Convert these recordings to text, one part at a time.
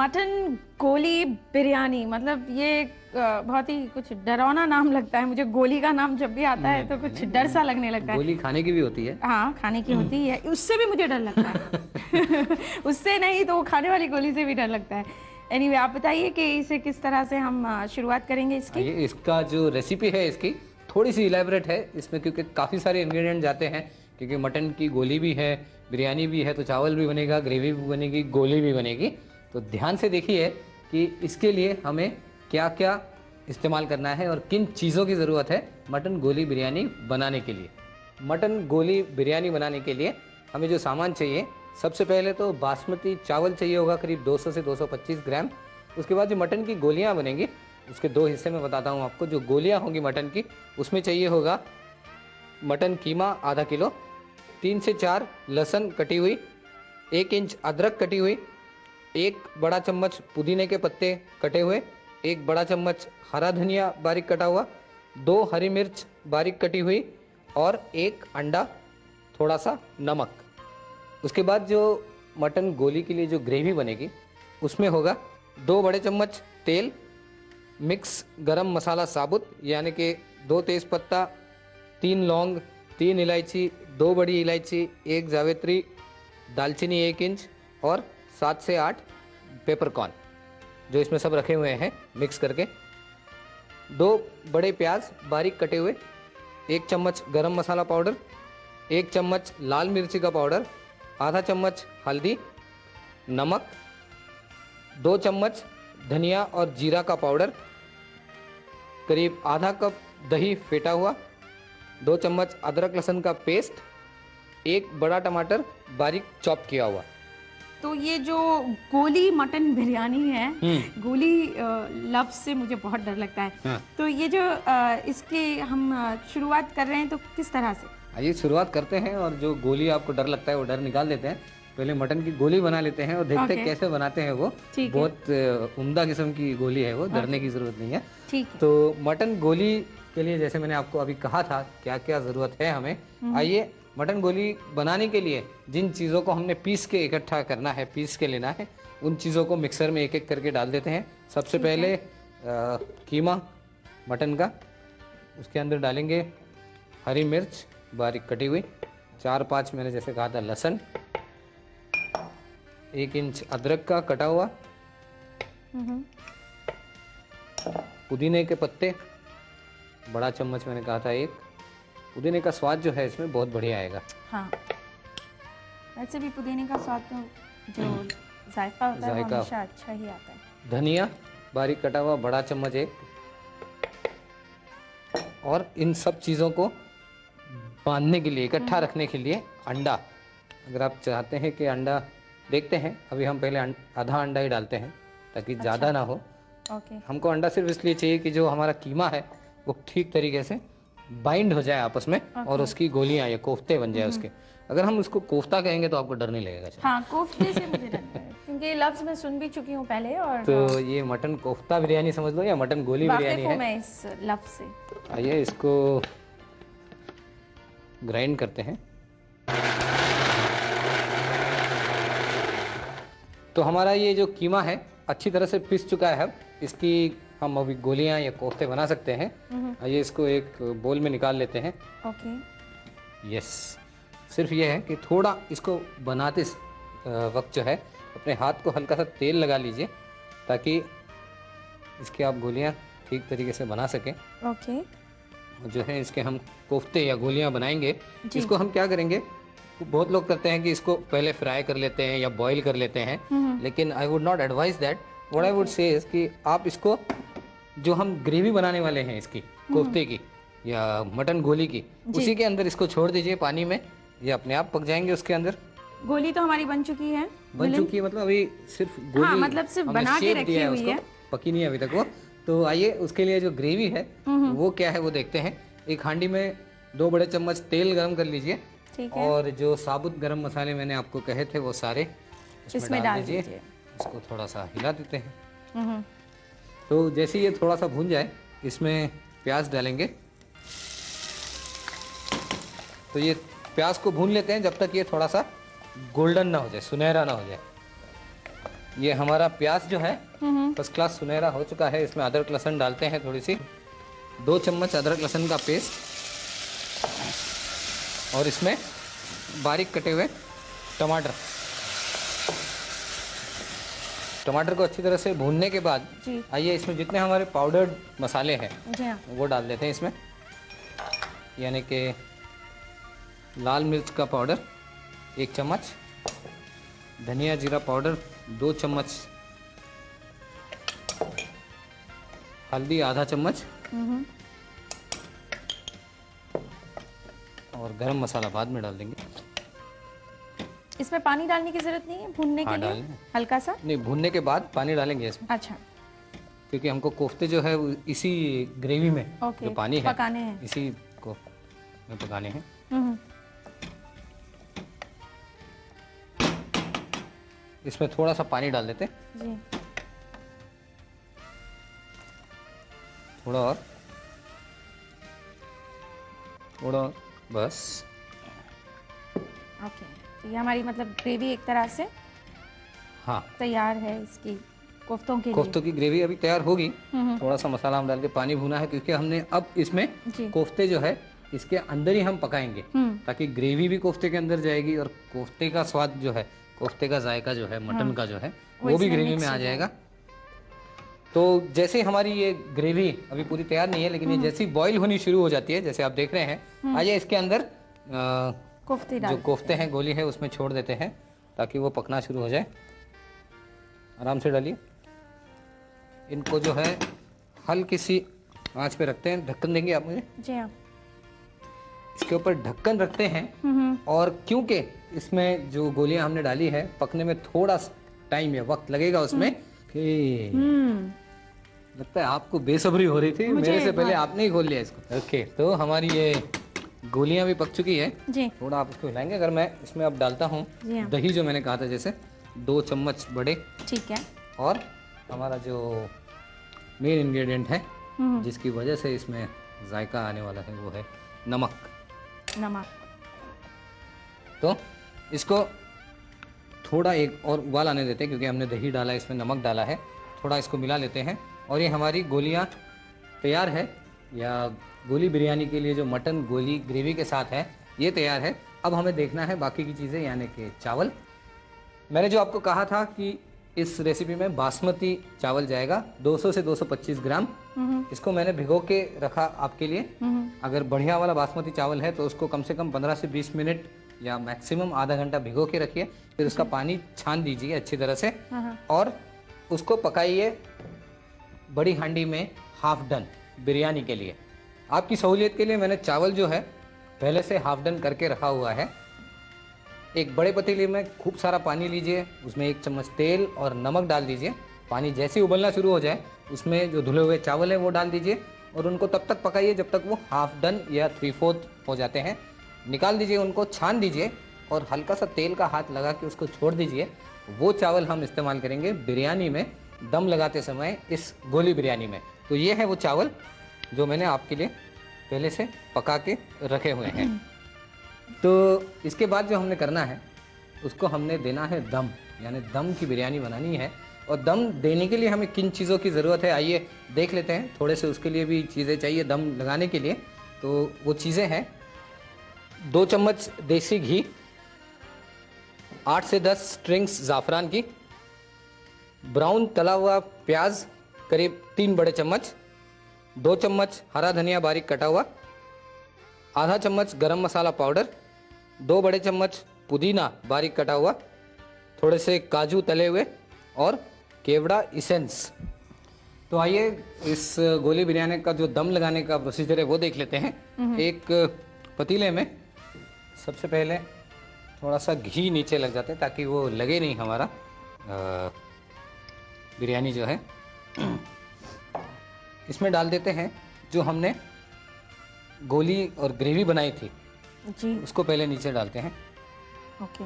Mutton गोली बिरयानी, मतलब ये बहुत ही कुछ डरावना नाम लगता है मुझे। गोली का नाम जब भी आता है तो कुछ डर सा लगने लगता है। गोली खाने की भी होती है। हाँ, खाने की होती है, उससे भी मुझे डर लगता है। उससे नहीं तो खाने वाली गोली से भी डर लगता है। एनीवे, आप बताइए कि इसे किस तरह से हम शुरुआत करेंगे इसकी। ये इसका जो रेसिपी है इसकी थोड़ी सी इलेबरेट है इसमें, क्योंकि काफ़ी सारे इंग्रेडिएंट जाते हैं। क्योंकि मटन की गोली भी है, बिरयानी भी है, तो चावल भी बनेगा, ग्रेवी भी बनेगी, गोली भी बनेगी। तो ध्यान से देखिए कि इसके लिए हमें क्या क्या इस्तेमाल करना है और किन चीज़ों की ज़रूरत है मटन गोली बिरयानी बनाने के लिए। मटन गोली बिरयानी बनाने के लिए हमें जो सामान चाहिए, सबसे पहले तो बासमती चावल चाहिए होगा, करीब 200 से 225 ग्राम। उसके बाद जो मटन की गोलियां बनेंगी उसके दो हिस्से में बताता हूं आपको। जो गोलियां होंगी मटन की, उसमें चाहिए होगा मटन कीमा आधा किलो, 3 से 4 लहसुन कटी हुई, 1 इंच अदरक कटी हुई, 1 बड़ा चम्मच पुदीने के पत्ते कटे हुए, 1 बड़ा चम्मच हरा धनिया बारीक कटा हुआ, 2 हरी मिर्च बारीक कटी हुई और 1 अंडा, थोड़ा सा नमक। उसके बाद जो मटन गोली के लिए जो ग्रेवी बनेगी उसमें होगा 2 बड़े चम्मच तेल, मिक्स गरम मसाला साबुत यानी कि 2 तेज़पत्ता, 3 लौंग, 3 इलायची, 2 बड़ी इलायची, 1 जावित्री, दालचीनी 1 इंच और 7 से 8 पेपरकॉर्न, जो इसमें सब रखे हुए हैं मिक्स करके। 2 बड़े प्याज बारीक कटे हुए, 1 चम्मच गरम मसाला पाउडर, 1 चम्मच लाल मिर्ची का पाउडर, आधा चम्मच हल्दी, नमक, 2 चम्मच धनिया और जीरा का पाउडर, करीब आधा कप दही फेटा हुआ, 2 चम्मच अदरक लहसुन का पेस्ट, 1 बड़ा टमाटर बारीक चॉप किया हुआ। तो ये जो गोली मटन बिरयानी है, गोली लफ्ज से मुझे बहुत डर लगता है। हाँ। तो ये जो इसके हम शुरुआत कर रहे हैं तो किस तरह से? आइए शुरुआत करते हैं, और जो गोली आपको डर लगता है वो डर निकाल देते हैं। पहले मटन की गोली बना लेते हैं और देखते हैं कैसे बनाते हैं वो। बहुत उम्दा किस्म की गोली है वो, डरने की ज़रूरत नहीं है। ठीक है। तो मटन गोली के लिए जैसे मैंने आपको अभी कहा था क्या क्या ज़रूरत है हमें, आइए मटन गोली बनाने के लिए जिन चीज़ों को हमने पीस के इकट्ठा करना है, पीस के लेना है, उन चीज़ों को मिक्सर में एक एक करके डाल देते हैं। सबसे पहले कीमा मटन का, उसके अंदर डालेंगे हरी मिर्च बारीक कटी हुई, 4-5 मैंने जैसे कहा था लहसुन, 1 इंच अदरक का कटा हुआ, पुदीने के पत्ते बड़ा चम्मच मैंने कहा था 1। पुदीने का स्वाद जो है इसमें बहुत बढ़िया आएगा। हाँ, वैसे भी पुदीने का स्वाद तो जो जायका होता है वो हमेशा अच्छा ही आता है। धनिया बारीक कटा हुआ बड़ा चम्मच 1। और इन सब चीज़ों को बांधने के लिए, इकट्ठा रखने के लिए अंडा, अगर आप चाहते हैं कि अंडा, देखते हैं अभी हम पहले आधा अंडा ही डालते हैं ताकि ज़्यादा ना हो। हमको अंडा सिर्फ इसलिए चाहिए कि जो हमारा कीमा है वो ठीक तरीके से बाइंड हो जाए आपस में और उसकी गोलियां या कोफ्ते बन जाए उसके। अगर हम उसको कोफ्ता कहेंगे तो आपको डर नहीं लगेगा। हाँ, कोफ्ते से मुझे डर है क्योंकि लफ्ज मैं सुन भी चुकी हूँ पहले। और तो ये मटन कोफ्ता बिरयानी समझ लो या मटन गोली बिरयानी है। मैं इस लफ्ज से। आइए इसको ग्राइंड करते हैं। तो हमारा ये जो कीमा है अच्छी तरह से पिस चुका है। अब इसकी हम अभी गोलियां या कोफ्ते बना सकते हैं। आइए इसको एक बोल में निकाल लेते हैं। ओके। यस, सिर्फ ये है कि थोड़ा इसको बनाते वक्त जो है अपने हाथ को हल्का सा तेल लगा लीजिए ताकि इसकी आप गोलियां ठीक तरीके से बना सकें। ओके। जो है इसके हम कोफ्ते या गोलियां बनाएंगे। इसको हम क्या करेंगे, बहुत लोग करते हैं कि इसको पहले फ्राई कर लेते हैं या बॉईल कर लेते हैं, लेकिन I would not advise that. What I would say is कि आप इसको, जो हम ग्रेवी बनाने वाले हैं इसकी कोफ्ते की या मटन गोली की, उसी के अंदर इसको छोड़ दीजिए पानी में, ये अपने आप पक जाएंगे उसके अंदर। गोली तो हमारी बन चुकी है। बन चुकी है मतलब अभी सिर्फ गोली, हाँ, मतलब सिर्फ बना के रखी हुई है, पकी नहीं है अभी तक वो। तो आइए उसके लिए जो ग्रेवी है वो क्या है वो देखते हैं। एक हांडी में 2 बड़े चम्मच तेल गरम कर लीजिए और जो साबुत गरम मसाले मैंने आपको कहे थे वो सारे इसमें डाल दीजिए। इसको थोड़ा सा हिला देते हैं। तो जैसे ये थोड़ा सा भून जाए इसमें प्याज डालेंगे। तो ये प्याज को भून लेते हैं जब तक ये थोड़ा सा गोल्डन ना हो जाए, सुनहरा ना हो जाए। ये हमारा प्याज जो है फर्स्ट क्लास सुनहरा हो चुका है। इसमें अदरक लहसुन डालते हैं थोड़ी सी, 2 चम्मच अदरक लहसुन का पेस्ट, और इसमें बारीक कटे हुए टमाटर। टमाटर को अच्छी तरह से भूनने के बाद आइए इसमें जितने हमारे पाउडर्ड मसाले हैं वो डाल देते हैं इसमें। यानी कि लाल मिर्च का पाउडर 1 चम्मच, धनिया जीरा पाउडर 2 चम्मच, हल्दी आधा चम्मच, और गरम मसाला बाद में डाल देंगे। इसमें पानी डालने की जरूरत नहीं है भूनने के लिए? हल्का सा नहीं, भूनने के बाद पानी डालेंगे इसमें। अच्छा, क्योंकि हमको कोफ्ते जो है वो इसी ग्रेवी में जो पानी है पकाने हैं, इसी को में पकाने हैं। इसमें थोड़ा सा पानी डाल देते जी। थोड़ा और, थोड़ा और, बस। ओके, तो ये हमारी मतलब ग्रेवी एक तरह से हाँ तैयार है इसकी कोफ्तों के लिए। कोफ्तों की ग्रेवी अभी तैयार होगी। थोड़ा सा मसाला हम डाल के पानी भुना है, क्योंकि हमने अब इसमें कोफ्ते जो है इसके अंदर ही हम पकाएंगे, ताकि ग्रेवी भी कोफ्ते के अंदर जाएगी और कोफ्ते का स्वाद जो है, कोफ्ते का जायका जो है मटन का जो है वो भी ग्रेवी में आ जाएगा। तो जैसे हमारी ये ग्रेवी अभी पूरी तैयार नहीं है, लेकिन ये जैसी बॉईल होनी शुरू हो जाती है, जैसे आप देख रहे हैं, आइए इसके अंदर कोफ्ते जो कोफ्ते हैं गोली है उसमें छोड़ देते हैं ताकि वो पकना शुरू हो जाए। आराम से डालिए इनको, जो है हल्की सी आंच पे रखते हैं। ढक्कन देंगे आप मुझे? जी हाँ। इसके ऊपर ढक्कन रखते हैं, और क्योंकि इसमें जो गोलियां हमने डाली है पकने में थोड़ा टाइम या वक्त लगेगा उसमें, कि लगता है आपको बेसब्री हो रही थी, मेरे से पहले आपने ही खोल लिया इसको। ओके, तो हमारी ये गोलियां भी पक चुकी है जी। थोड़ा आप इसको हिलाएंगे। अगर मैं इसमें अब डालता हूँ दही, जो मैंने कहा था, जैसे 2 चम्मच बड़े, ठीक है, और हमारा जो मेन इंग्रेडिएंट है जिसकी वजह से इसमें जायका आने वाला है वो है नमक। तो इसको थोड़ा एक और उबाल आने देते हैं, क्योंकि हमने दही डाला है, इसमें नमक डाला है। थोड़ा इसको मिला लेते हैं, और ये हमारी गोलियां तैयार है, या गोली बिरयानी के लिए जो मटन गोली ग्रेवी के साथ है ये तैयार है। अब हमें देखना है बाकी की चीज़ें, यानी कि चावल। मैंने जो आपको कहा था कि इस रेसिपी में बासमती चावल जाएगा 200 से 225 ग्राम। इसको मैंने भिगो के रखा आपके लिए। अगर बढ़िया वाला बासमती चावल है तो उसको कम से कम 15 से 20 मिनट या मैक्सिमम आधा घंटा भिगो के रखिए। फिर उसका पानी छान दीजिए अच्छी तरह से, और उसको पकाइए बड़ी हांडी में हाफ डन बिरयानी के लिए। आपकी सहूलियत के लिए मैंने चावल जो है पहले से हाफ डन करके रखा हुआ है। एक बड़े पतीले में खूब सारा पानी लीजिए, उसमें 1 चम्मच तेल और नमक डाल दीजिए। पानी जैसे ही उबलना शुरू हो जाए उसमें जो धुले हुए चावल है वो डाल दीजिए, और उनको तब तक पकाइए जब तक वो हाफ डन या 3/4 हो जाते हैं। निकाल दीजिए उनको, छान दीजिए, और हल्का सा तेल का हाथ लगा के उसको छोड़ दीजिए। वो चावल हम इस्तेमाल करेंगे बिरयानी में दम लगाते समय, इस गोली बिरयानी में। तो ये है वो चावल जो मैंने आपके लिए पहले से पका के रखे हुए हैं। तो इसके बाद जो हमने करना है उसको हमने देना है दम, यानी दम की बिरयानी बनानी है। और दम देने के लिए हमें किन चीज़ों की ज़रूरत है आइए देख लेते हैं। थोड़े से उसके लिए भी चीज़ें चाहिए दम लगाने के लिए। तो वो चीज़ें हैं 2 चम्मच देसी घी, 8 से 10 स्ट्रिंग्स ज़ाफ़रान की, ब्राउन तला हुआ प्याज करीब 3 बड़े चम्मच, 2 चम्मच हरा धनिया बारीक कटा हुआ, आधा चम्मच गरम मसाला पाउडर, 2 बड़े चम्मच पुदीना बारीक कटा हुआ, थोड़े से काजू तले हुए, और केवड़ा इसेंस। तो आइए इस गोली बिरयानी का जो दम लगाने का प्रोसीजर है वो देख लेते हैं। एक पतीले में सबसे पहले थोड़ा सा घी नीचे लग जाते हैं ताकि वो लगे नहीं हमारा बिरयानी जो है। इसमें डाल देते हैं जो हमने गोली और ग्रेवी बनाई थी जी, उसको पहले नीचे डालते हैं। ओके,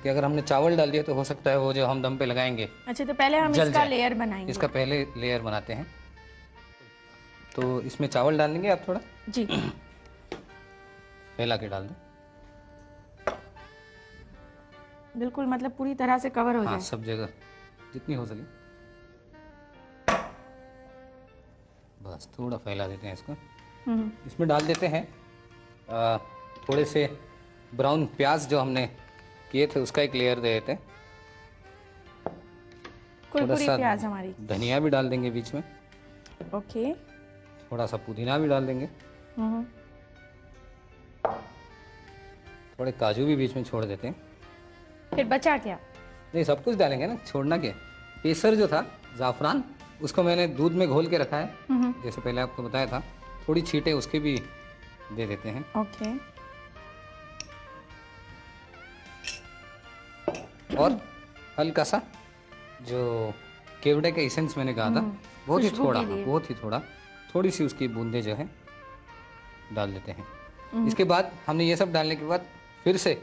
कि अगर हमने चावल डाल दिया तो हो सकता है वो जो हम दम पे लगाएंगे, अच्छा, तो पहले हम इसका लेयर बनाएंगे। इसका पहले लेयर बनाते हैं। तो इसमें चावल डाल देंगे आप थोड़ा जी, फैला के डाल दें, बिल्कुल मतलब पूरी तरह से कवर हो जाए। सब जगह जितनी हो सके। बस थोड़ा फैला देते हैं इसको। इसमें डाल देते हैं थोड़े से ब्राउन प्याज जो हमने किए थे उसका एक लेयर दे देते हैं। थोड़ा कुरकुरी सा प्याज हमारी। धनिया भी डाल देंगे बीच में। ओके। थोड़ा सा पुदीना भी डाल देंगे। थोड़े काजू भी बीच में छोड़ देते हैं। फिर बचा क्या? नहीं, सब कुछ डालेंगे ना, छोड़ना क्या। केसर जो था, ज़ाफ़रान, उसको मैंने दूध में घोल के रखा है, जैसे पहले आपको बताया था। थोड़ी छींटे उसके भी दे देते हैं। ओके। और हल्का सा जो केवड़े का एसेंस मैंने कहा था, बहुत ही खुशबू थोड़ा, के लिए। बहुत ही थोड़ा, थोड़ी सी उसकी बूंदे जो है डाल देते हैं। इसके बाद हमने ये सब डालने के बाद फिर से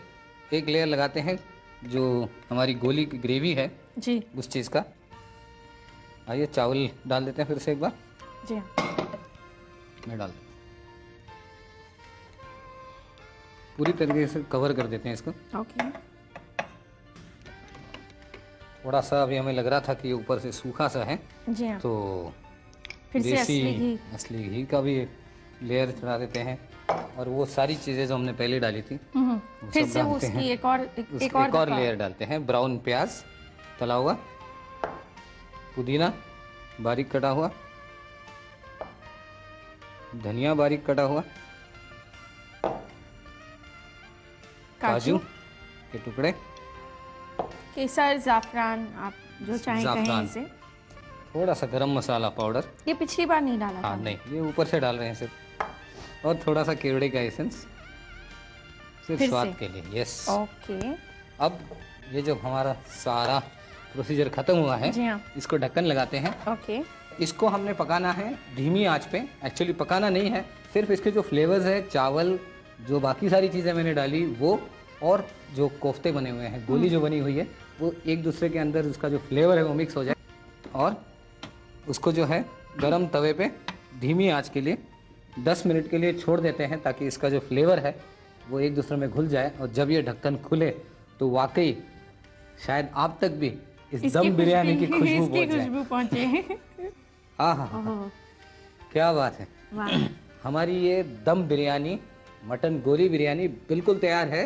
एक लेयर लगाते हैं जो हमारी गोली की ग्रेवी है जी उस चीज़ का। आइए चावल डाल देते हैं फिर से एक बार। जी हाँ। मैं डाल पूरी तरीके से कवर कर देते हैं इसको। ओके। थोड़ा सा अभी हमें लग रहा था कि ये ऊपर से सूखा सा है, जी हाँ। तो फिर से देसी असली घी। घी का भी लेयर चढ़ा देते हैं। और वो सारी चीज़ें जो हमने पहले डाली थी वो फिर सब से वो डालते उसकी हैं। एक और और दफ़ा। लेयर डालते हैं। ब्राउन प्याज तला हुआ, पुदीना बारीक कटा हुआ, धनिया बारीक कटा हुआ, काजू के टुकड़े, केसर, जाफरान, आप जो चाहें कहें जाफरान, इसे। थोड़ा सा गरम मसाला पाउडर। ये पिछली बार नहीं डाला हाँ था। नहीं, ये ऊपर से डाल रहे हैं सिर्फ। और थोड़ा सा केवड़े का एसेंस सिर्फ फिर स्वाद से? के लिए। यस। ओके। अब ये जो हमारा सारा प्रोसीजर खत्म हुआ है, जी हाँ। इसको ढक्कन लगाते हैं। ओके। इसको हमने पकाना है धीमी आंच पे। एक्चुअली पकाना नहीं है, सिर्फ इसके जो फ्लेवर्स है, चावल, जो बाकी सारी चीज़ें मैंने डाली वो, और जो कोफ्ते बने हुए हैं, गोली जो बनी हुई है, वो एक दूसरे के अंदर उसका जो फ्लेवर है वो मिक्स हो जाए। और उसको जो है गरम तवे पे धीमी आंच के लिए 10 मिनट के लिए छोड़ देते हैं, ताकि इसका जो फ्लेवर है वो एक दूसरे में घुल जाए। और जब ये ढक्कन खुले तो वाकई शायद आप तक भी इस दम बिरयानी की खुशबू पहुंचे। हाँ हाँ हाँ, क्या बात है। वाह। हमारी ये दम बिरयानी, मटन गोली बिरयानी बिल्कुल तैयार है।